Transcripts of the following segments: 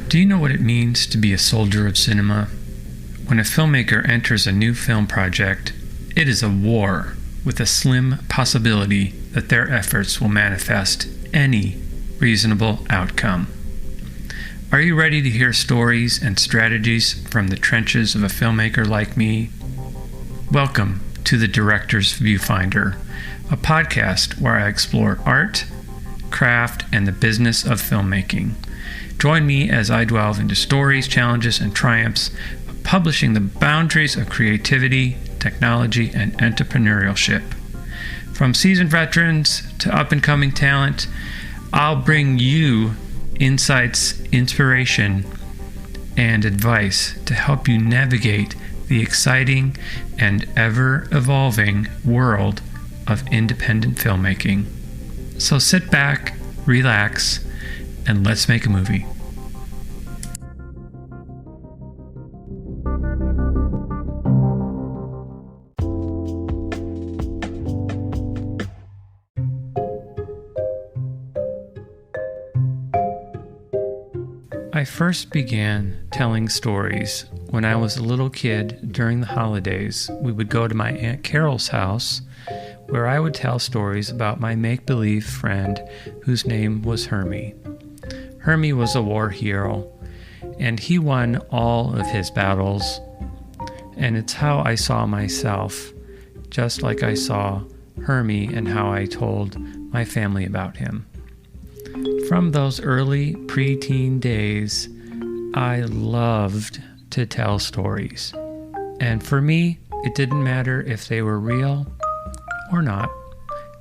Do you know what it means to be a soldier of cinema? When a filmmaker enters a new film project, it is a war with a slim possibility that their efforts will manifest any reasonable outcome. Are you ready to hear stories and strategies from the trenches of a filmmaker like me? Welcome to The Director's Viewfinder, a podcast where I explore art, craft, and the business of filmmaking. Join me as I delve into stories, challenges, and triumphs of publishing the boundaries of creativity, technology, and entrepreneurship. From seasoned veterans to up-and-coming talent, I'll bring you insights, inspiration, and advice to help you navigate the exciting and ever-evolving world of independent filmmaking. So sit back, relax, and let's make a movie. I first began telling stories when I was a little kid. During the holidays, we would go to my Aunt Carol's house, where I would tell stories about my make-believe friend whose name was Hermie. Hermie was a war hero, and he won all of his battles, and it's how I saw myself, just like I saw Hermie and how I told my family about him. From those early preteen days, I loved to tell stories, and for me, it didn't matter if they were real or not.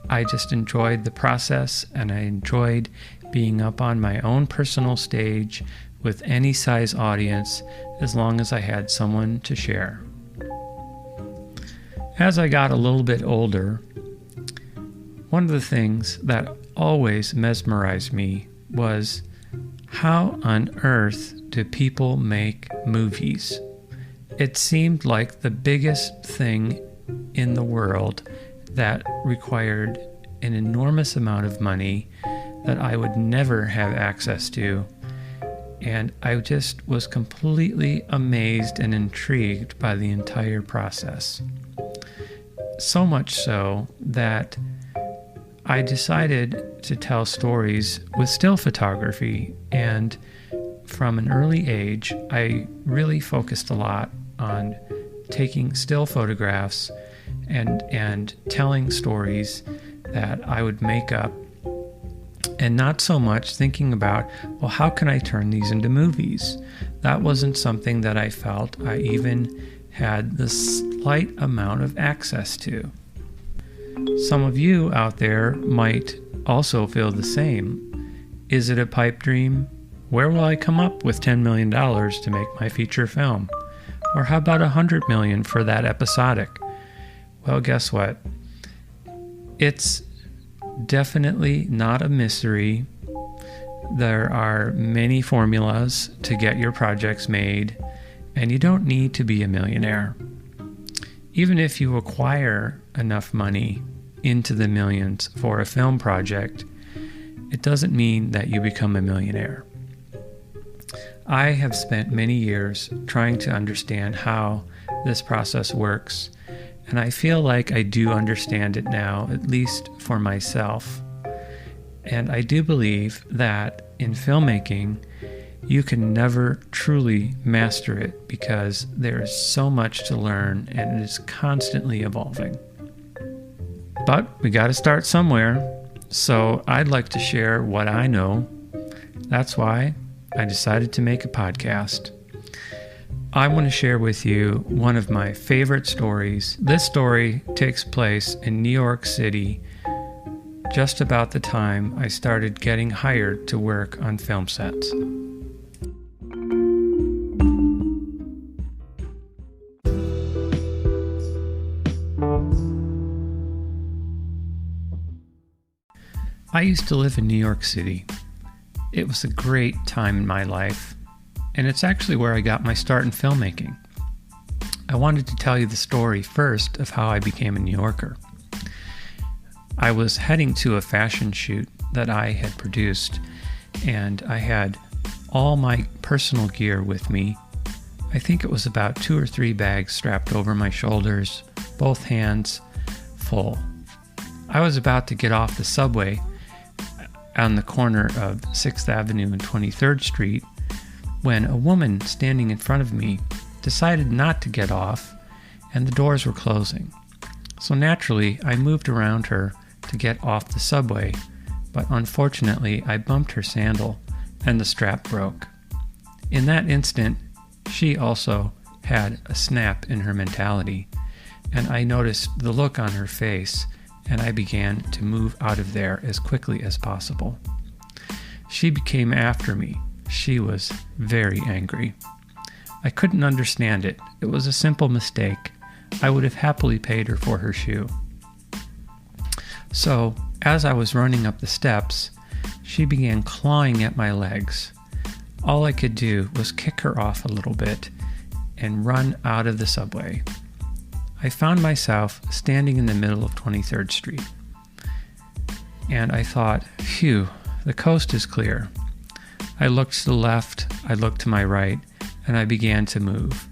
I just enjoyed the process, and I enjoyed being up on my own personal stage with any size audience as long as I had someone to share. As I got a little bit older, one of the things that always mesmerized me was how on earth do people make movies? It seemed like the biggest thing in the world that required an enormous amount of money that I would never have access to, and I just was completely amazed and intrigued by the entire process. So much so that I decided to tell stories with still photography, and from an early age, I really focused a lot on taking still photographs and telling stories that I would make up, and not so much thinking about, well, how can I turn these into movies? That wasn't something that I felt I even had the slight amount of access to. Some of you out there might also feel the same. Is it a pipe dream? Where will I come up with $10 million to make my feature film? Or how about $100 million for that episodic? Well, guess what? It's definitely not a mystery. There are many formulas to get your projects made, and you don't need to be a millionaire. Even if you acquire enough money into the millions for a film project, it doesn't mean that you become a millionaire. I have spent many years trying to understand how this process works, and I feel like I do understand it now, at least for myself. And I do believe that in filmmaking, you can never truly master it because there is so much to learn and it is constantly evolving. But we got to start somewhere, so I'd like to share what I know. That's why I decided to make a podcast. I want to share with you one of my favorite stories. This story takes place in New York City, just about the time I started getting hired to work on film sets. I used to live in New York City. It was a great time in my life, and it's actually where I got my start in filmmaking. I wanted to tell you the story first of how I became a New Yorker. I was heading to a fashion shoot that I had produced, and I had all my personal gear with me. I think it was about 2 or 3 bags strapped over my shoulders, both hands full. I was about to get off the subway on the corner of 6th Avenue and 23rd Street when a woman standing in front of me decided not to get off, and the doors were closing. So naturally, I moved around her to get off the subway, but unfortunately, I bumped her sandal and the strap broke. In that instant, she also had a snap in her mentality, and I noticed the look on her face, and I began to move out of there as quickly as possible. She came after me. She was very angry. I couldn't understand it. It was a simple mistake. I would have happily paid her for her shoe. So, as I was running up the steps, she began clawing at my legs. All I could do was kick her off a little bit and run out of the subway. I found myself standing in the middle of 23rd Street. And I thought, phew, the coast is clear. I looked to the left, I looked to my right, and I began to move.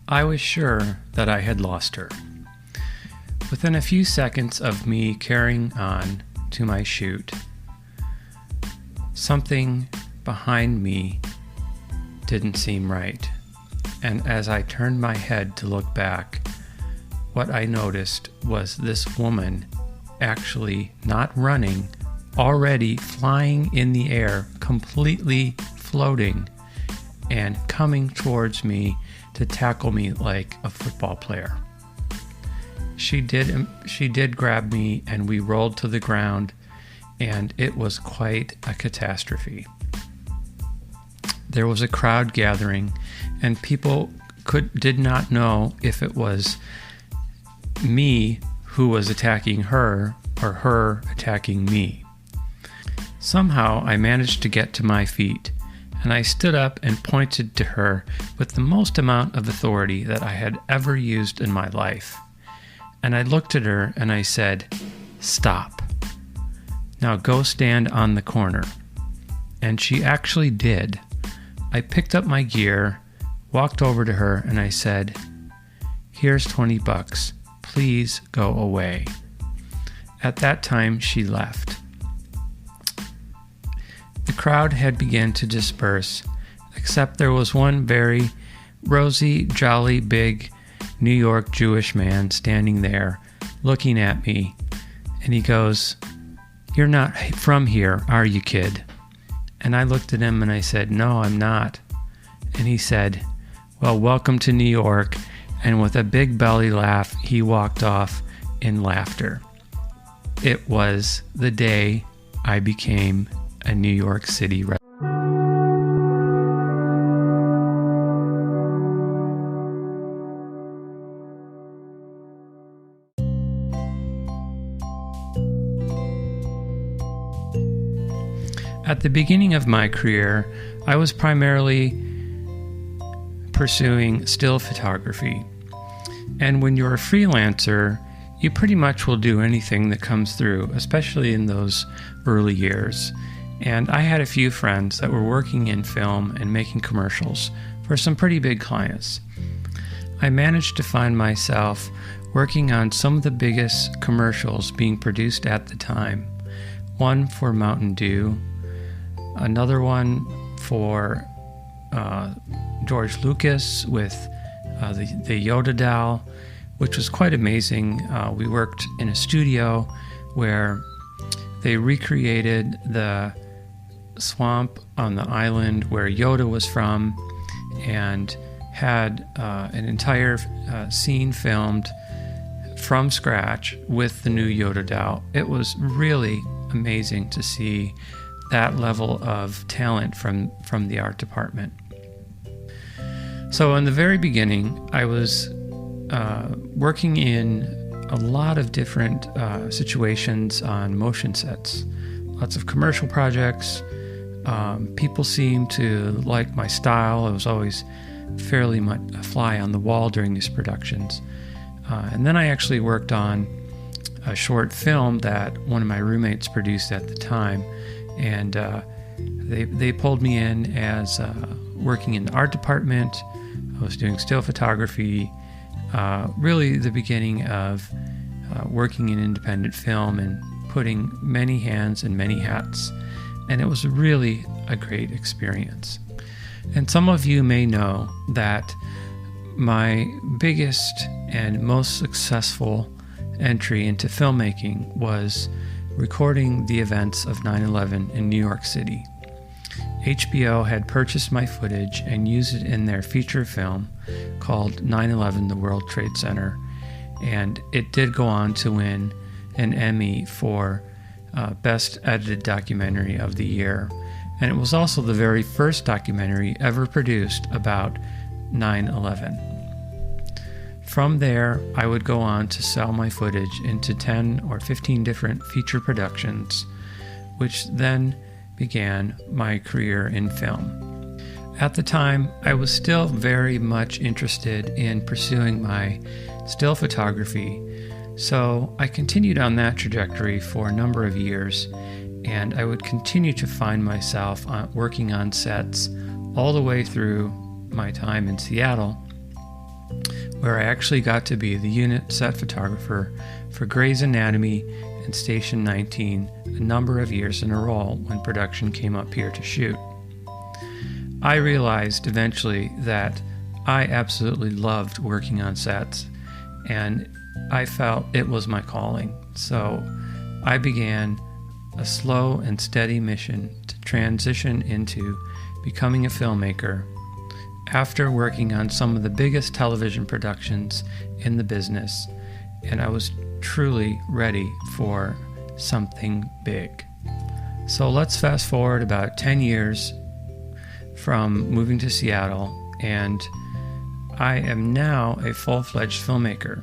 I was sure that I had lost her. Within a few seconds of me carrying on to my chute, something behind me didn't seem right. And as I turned my head to look back, what I noticed was this woman actually not running, already flying in the air, completely floating, and coming towards me to tackle me like a football player. She did grab me, and we rolled to the ground, and it was quite a catastrophe. There was a crowd gathering, and people did not know if it was me who was attacking her or her attacking me. Somehow I managed to get to my feet, and I stood up and pointed to her with the most amount of authority that I had ever used in my life. And I looked at her and I said, "Stop. Now go stand on the corner." And she actually did. I picked up my gear, walked over to her, and I said, "Here's $20. Please go away." At that time, she left. The crowd had begun to disperse, except there was one very rosy, jolly, big New York Jewish man standing there, looking at me, and he goes, "You're not from here, are you, kid?" And I looked at him and I said, "No, I'm not." And he said, "Well, welcome to New York." And with a big belly laugh, he walked off in laughter. It was the day I became a New York City resident. At the beginning of my career, I was primarily pursuing still photography. And when you're a freelancer, you pretty much will do anything that comes through, especially in those early years. And I had a few friends that were working in film and making commercials for some pretty big clients. I managed to find myself working on some of the biggest commercials being produced at the time. One for Mountain Dew, another one for George Lucas with the Yoda doll, which was quite amazing. We worked in a studio where they recreated the swamp on the island where Yoda was from and had an entire scene filmed from scratch with the new Yoda doll. It was really amazing to see that level of talent from the art department. So in the very beginning, I was working in a lot of different situations on motion sets, lots of commercial projects. People seemed to like my style. I was always fairly much a fly on the wall during these productions. And then I actually worked on a short film that one of my roommates produced at the time. And They pulled me in as working in the art department. I was doing still photography, really the beginning of working in independent film and putting many hands in many hats. And it was really a great experience. And some of you may know that my biggest and most successful entry into filmmaking was recording the events of 9/11 in New York City. HBO had purchased my footage and used it in their feature film called 9/11 The World Trade Center, and it did go on to win an Emmy for Best Edited Documentary of the Year. And it was also the very first documentary ever produced about 9/11. From there, I would go on to sell my footage into 10 or 15 different feature productions, which then began my career in film. At the time, I was still very much interested in pursuing my still photography, so I continued on that trajectory for a number of years, and I would continue to find myself working on sets all the way through my time in Seattle, where I actually got to be the unit set photographer for Grey's Anatomy and Station 19 a number of years in a row when production came up here to shoot. I realized eventually that I absolutely loved working on sets, and I felt it was my calling. So I began a slow and steady mission to transition into becoming a filmmaker after working on some of the biggest television productions in the business, and I was truly ready for something big. So let's fast forward about 10 years from moving to Seattle, and I am now a full-fledged filmmaker.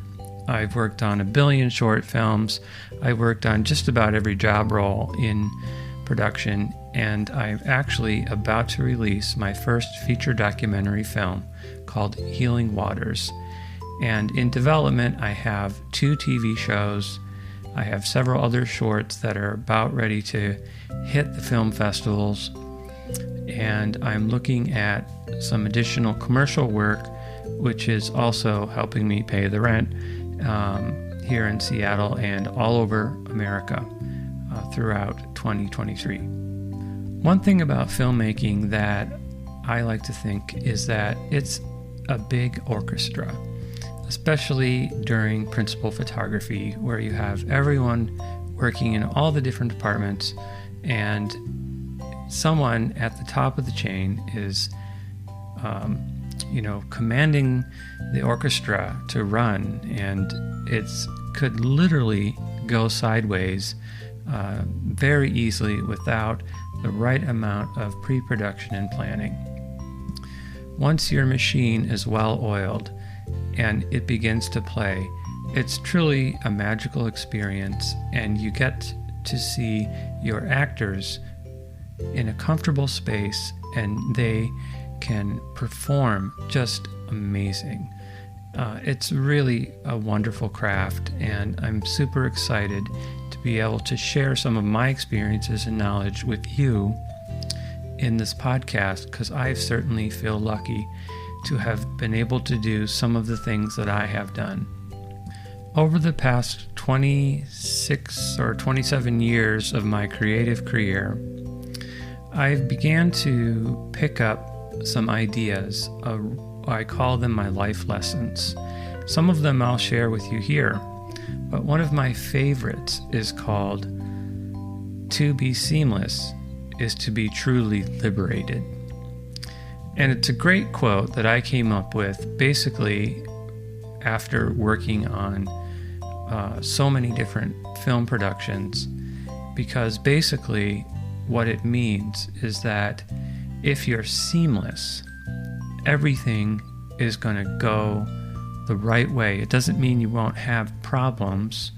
I've worked on 1 billion short films. I've worked on just about every job role in production, and I'm actually about to release my first feature documentary film called Healing Waters. And in development, I have 2 TV shows. I have several other shorts that are about ready to hit the film festivals. And I'm looking at some additional commercial work, which is also helping me pay the rent here in Seattle and all over America throughout 2023. One thing about filmmaking that I like to think is that it's a big orchestra, especially during principal photography, where you have everyone working in all the different departments, and someone at the top of the chain is commanding the orchestra to run, and it could literally go sideways very easily without the right amount of pre-production and planning. Once your machine is well oiled and it begins to play, it's truly a magical experience, and you get to see your actors in a comfortable space, and they can perform just amazing. It's really a wonderful craft, and I'm super excited to be able to share some of my experiences and knowledge with you in this podcast, because I certainly feel lucky to have been able to do some of the things that I have done. Over the past 26 or 27 years of my creative career, I've began to pick up some ideas. I call them my life lessons. Some of them I'll share with you here, but one of my favorites is called "To be seamless is to be truly liberated." And it's a great quote that I came up with basically after working on so many different film productions, because basically what it means is that if you're seamless, everything is going to go the right way. It doesn't mean you won't have problems,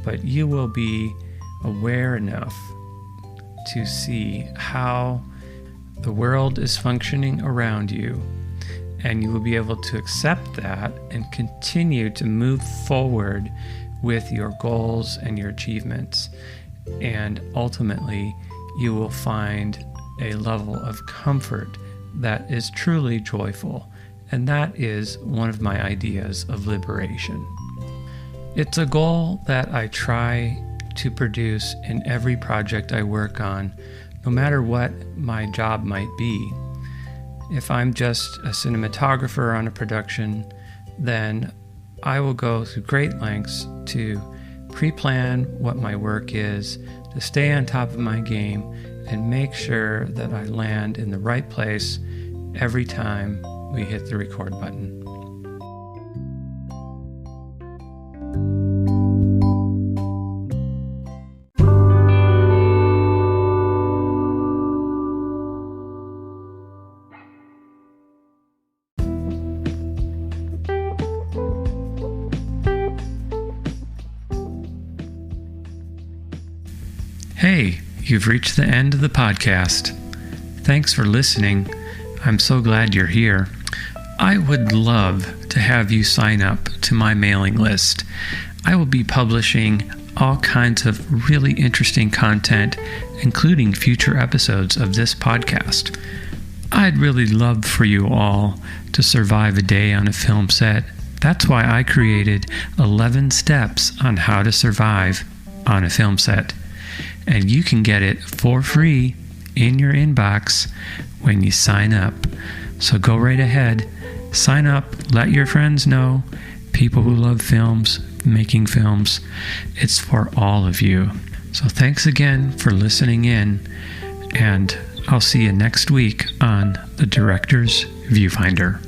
but you will be aware enough to see how the world is functioning around you, and you will be able to accept that and continue to move forward with your goals and your achievements. And ultimately, you will find a level of comfort that is truly joyful, and that is one of my ideas of liberation. It's a goal that I try to produce in every project I work on, no matter what my job might be. If I'm just a cinematographer on a production, then I will go through great lengths to pre-plan what my work is, to stay on top of my game, and make sure that I land in the right place every time we hit the record button. Hey, you've reached the end of the podcast. Thanks for listening. I'm so glad you're here. I would love to have you sign up to my mailing list. I will be publishing all kinds of really interesting content, including future episodes of this podcast. I'd really love for you all to survive a day on a film set. That's why I created 11 steps on how to survive on a film set. And you can get it for free in your inbox when you sign up. So go right ahead, sign up, let your friends know, people who love films, making films. It's for all of you. So thanks again for listening in, and I'll see you next week on The Director's Viewfinder.